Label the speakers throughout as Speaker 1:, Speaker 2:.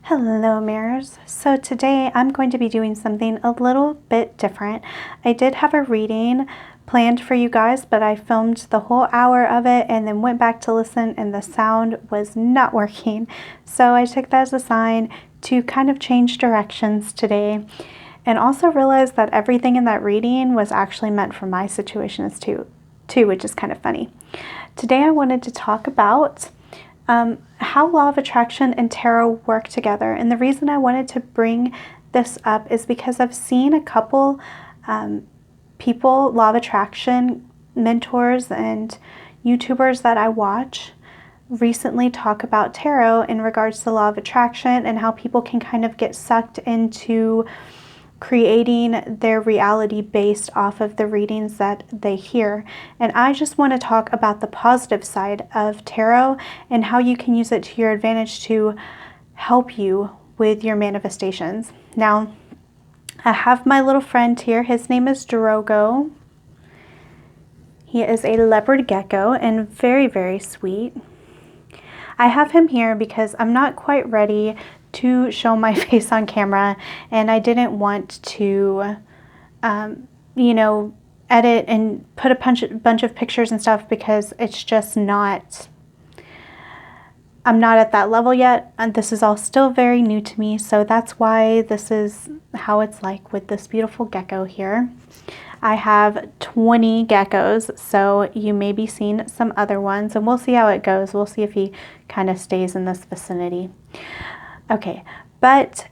Speaker 1: Hello mirrors. So today I'm going to be doing something a little bit different. I did have a reading planned for you guys, but I filmed the whole hour of it and then went back to listen and the sound was not working. So I took that as a sign to kind of change directions today and also realized that everything in that reading was actually meant for my situations too, which is kind of funny. Today I wanted to talk about how law of attraction and tarot work together. And the reason I wanted to bring this up is because I've seen a couple people, law of attraction mentors and YouTubers that I watch recently talk about tarot in regards to the law of attraction and how people can kind of get sucked into creating their reality based off of the readings that they hear. And I just want to talk about the positive side of tarot and how you can use it to your advantage to help you with your manifestations. Now, I have my little friend here. His name is Drogo. He is a leopard gecko and very, very sweet. I have him here because I'm not quite ready to show my face on camera, and I didn't want to, edit and put a bunch of pictures and stuff because it's just not, I'm not at that level yet, and this is all still very new to me, so that's why this is how it's like with this beautiful gecko here. I have 20 geckos, so you may be seeing some other ones, and we'll see how it goes. We'll see if he kind of stays in this vicinity. Okay, but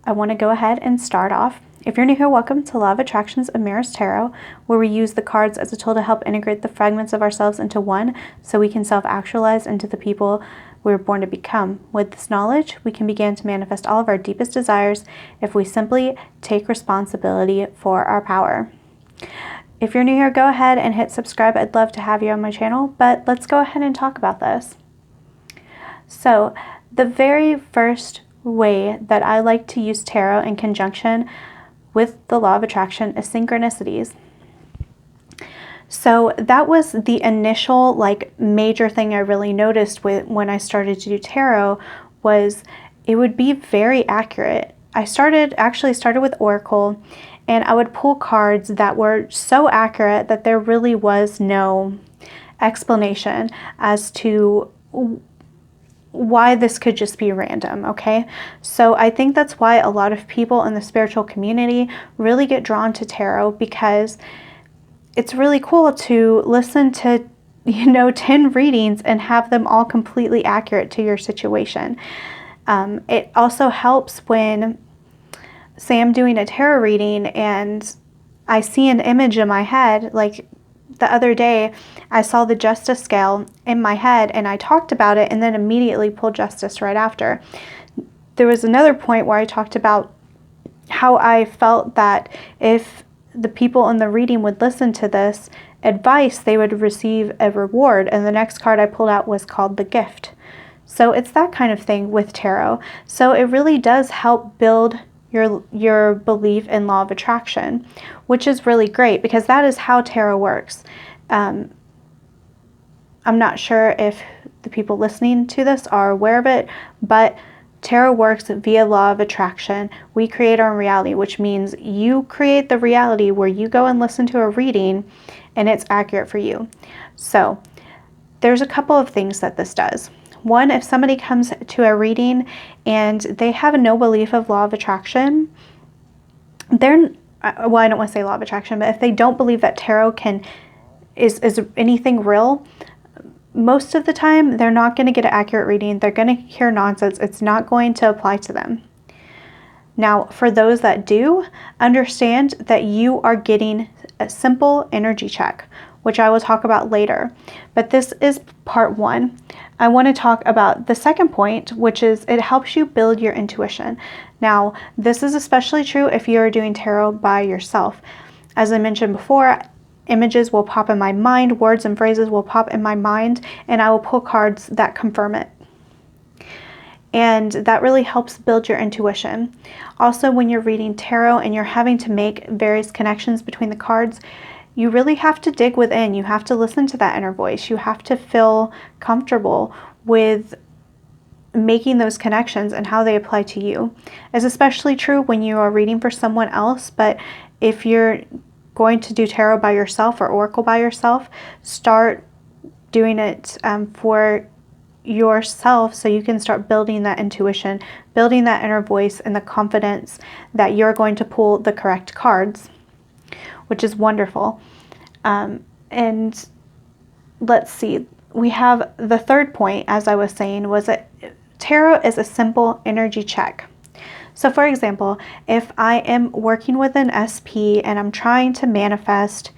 Speaker 1: I want to go ahead and start off. If you're new here, welcome to Law of Attractions and Mirrors Tarot, where we use the cards as a tool to help integrate the fragments of ourselves into one so we can self-actualize into the people we were born to become. With this knowledge, we can begin to manifest all of our deepest desires if we simply take responsibility for our power. If you're new here, go ahead and hit subscribe. I'd love to have you on my channel, but let's go ahead and talk about this. So, the very first way that I like to use tarot in conjunction with the law of attraction is synchronicities. So that was the initial major thing I really noticed when I started to do tarot was it would be very accurate. I actually started with Oracle, and I would pull cards that were so accurate that there really was no explanation as to why this could just be random, okay? So I think that's why a lot of people in the spiritual community really get drawn to tarot, because it's really cool to listen to 10 readings and have them all completely accurate to your situation. It also helps when, say I'm doing a tarot reading and I see an image in my head, like the other day, I saw the justice scale in my head and I talked about it and then immediately pulled justice right after. There was another point where I talked about how I felt that if the people in the reading would listen to this advice, they would receive a reward. And the next card I pulled out was called the gift. So it's that kind of thing with tarot. So it really does help build your belief in law of attraction, which is really great because that is how tarot works. I'm not sure if the people listening to this are aware of it, but tarot works via law of attraction. We create our own reality, which means you create the reality where you go and listen to a reading and it's accurate for you. So there's a couple of things that this does. One, if somebody comes to a reading and they have no belief of law of attraction, I don't want to say law of attraction, but if they don't believe that tarot is anything real, most of the time they're not going to get an accurate reading. They're going to hear nonsense. It's not going to apply to them. Now, for those that do, understand that you are getting a simple energy check, which I will talk about later. But this is part one. I want to talk about the second point, which is it helps you build your intuition. Now, this is especially true if you're doing tarot by yourself. As I mentioned before, images will pop in my mind, words and phrases will pop in my mind, and I will pull cards that confirm it. And that really helps build your intuition. Also, when you're reading tarot and you're having to make various connections between the cards, you really have to dig within. You have to listen to that inner voice. You have to feel comfortable with making those connections and how they apply to you is especially true when you are reading for someone else. But if you're going to do tarot by yourself or oracle by yourself, start doing it for yourself so you can start building that intuition, building that inner voice, and the confidence that you're going to pull the correct cards, which is wonderful. And let's see, we have the third point, as I was saying, was that tarot is a simple energy check. So for example, if I am working with an SP and I'm trying to manifest,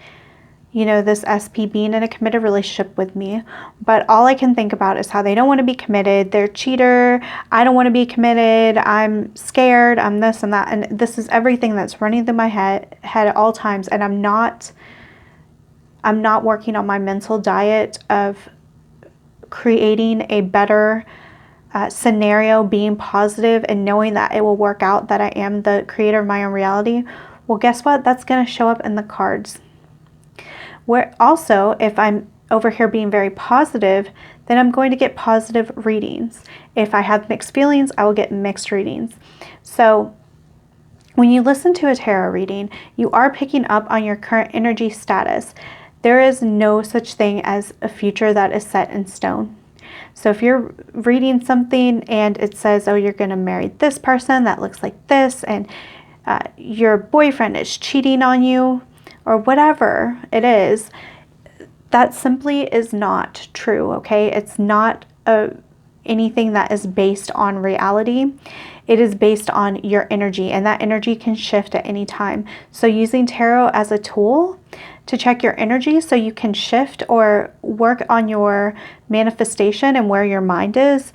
Speaker 1: this SP being in a committed relationship with me, but all I can think about is how they don't want to be committed, they're a cheater, I don't want to be committed, I'm scared, I'm this and that, and this is everything that's running through my head at all times, and I'm not working on my mental diet of creating a better scenario, being positive and knowing that it will work out, that I am the creator of my own reality. Well, guess what? That's going to show up in the cards. Where also, if I'm over here being very positive, then I'm going to get positive readings. If I have mixed feelings, I will get mixed readings. So when you listen to a tarot reading, you are picking up on your current energy status. There is no such thing as a future that is set in stone. So if you're reading something and it says, oh, you're going to marry this person that looks like this, and your boyfriend is cheating on you, or whatever it is, that simply is not true, okay? It's not anything that is based on reality. It is based on your energy, and that energy can shift at any time. So using tarot as a tool to check your energy so you can shift or work on your manifestation and where your mind is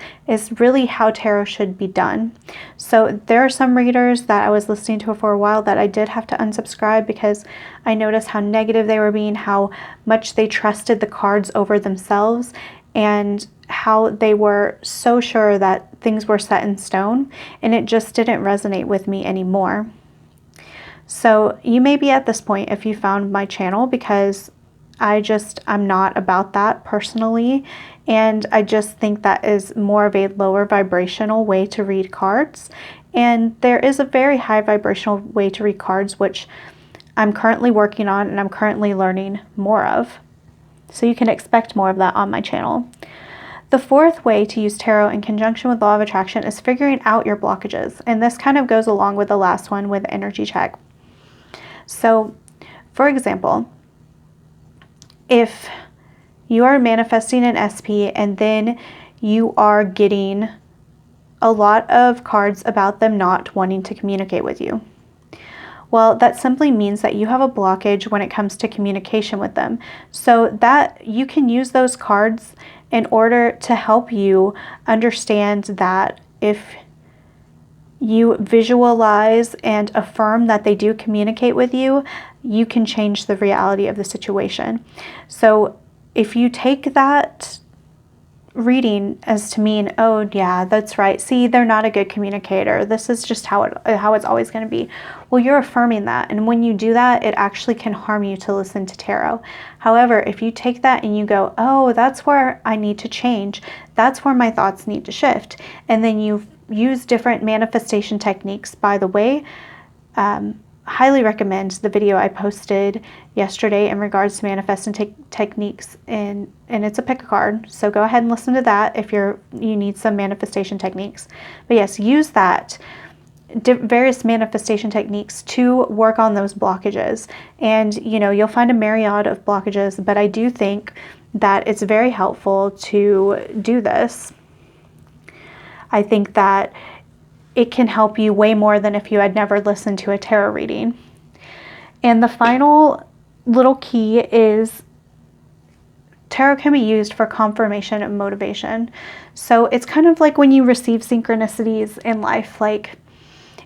Speaker 1: really how tarot should be done. So there are some readers that I was listening to for a while that I did have to unsubscribe because I noticed how negative they were being, how much they trusted the cards over themselves, and how they were so sure that things were set in stone, and it just didn't resonate with me anymore. So you may be at this point if you found my channel, because I'm not about that personally, and I just think that is more of a lower vibrational way to read cards, and there is a very high vibrational way to read cards, which I'm currently working on and I'm currently learning more of. So you can expect more of that on my channel. The fourth way to use tarot in conjunction with law of attraction is figuring out your blockages. And this kind of goes along with the last one with energy check. So, for example, if you are manifesting an SP and then you are getting a lot of cards about them not wanting to communicate with you, well, that simply means that you have a blockage when it comes to communication with them. So that you can use those cards in order to help you understand that if you visualize and affirm that they do communicate with you, you can change the reality of the situation. So if you take that reading as to mean, oh yeah, that's right, see, they're not a good communicator, this is just how it's always going to be, well, you're affirming that, and when you do that, it actually can harm you to listen to tarot. However, if you take that and you go, oh, that's where I need to change, that's where my thoughts need to shift, and then you use different manifestation techniques. By the way, highly recommend the video I posted yesterday in regards to manifesting techniques, and it's a pick a card, so go ahead and listen to that if you need some manifestation techniques. But yes, use that various manifestation techniques to work on those blockages, and you'll find a myriad of blockages, but I do think that it's very helpful to do this. I think that it can help you way more than if you had never listened to a tarot reading. And the final little key is tarot can be used for confirmation and motivation. So it's kind of like when you receive synchronicities in life, like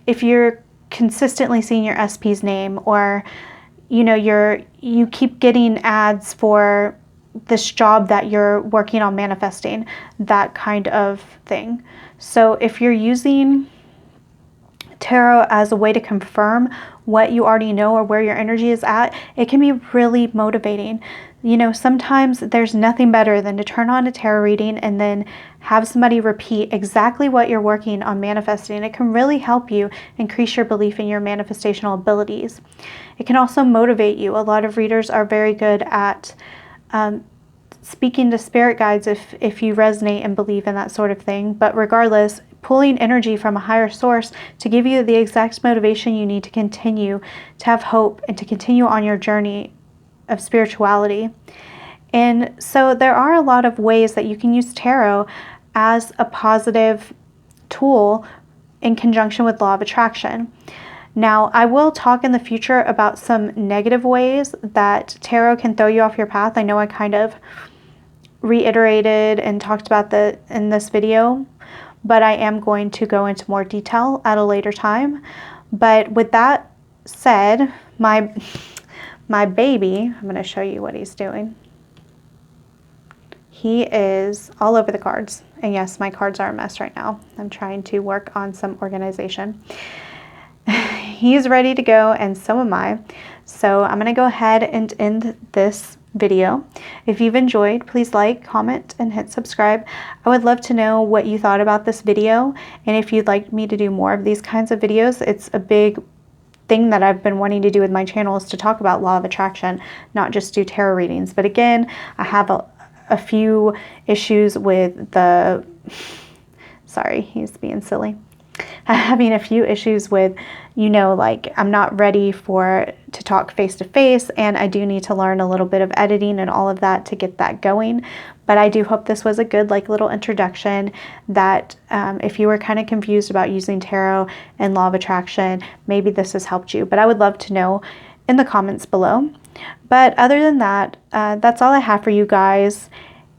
Speaker 1: if you're consistently seeing your SP's name, or you keep getting ads for this job that you're working on manifesting, that kind of thing. So if you're using tarot as a way to confirm what you already know or where your energy is at, it can be really motivating. You know, sometimes there's nothing better than to turn on a tarot reading and then have somebody repeat exactly what you're working on manifesting. It can really help you increase your belief in your manifestational abilities. It can also motivate you. A lot of readers are very good at speaking to spirit guides if you resonate and believe in that sort of thing. But regardless, pulling energy from a higher source to give you the exact motivation you need to continue to have hope and to continue on your journey of spirituality. And so there are a lot of ways that you can use tarot as a positive tool in conjunction with law of attraction. Now, I will talk in the future about some negative ways that tarot can throw you off your path. I know I kind of reiterated and talked about that in this video, but I am going to go into more detail at a later time. But with that said, my baby, I'm going to show you what he's doing. He is all over the cards. And yes, my cards are a mess right now. I'm trying to work on some organization. He's ready to go, and so am I. So I'm going to go ahead and end this video. If you've enjoyed, please like, comment, and hit subscribe. I would love to know what you thought about this video, and if you'd like me to do more of these kinds of videos. It's a big thing that I've been wanting to do with my channel, is to talk about law of attraction, not just do tarot readings. But again, I have a few issues with the, sorry, he's being silly. I'm having a few issues with, you know, like I'm not ready to talk face to face, and I do need to learn a little bit of editing and all of that to get that going. But I do hope this was a good little introduction that if you were kind of confused about using tarot and law of attraction, maybe this has helped you. But I would love to know in the comments below. But other than that, that's all I have for you guys.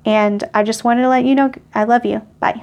Speaker 1: And I just wanted to let you know I love you. Bye.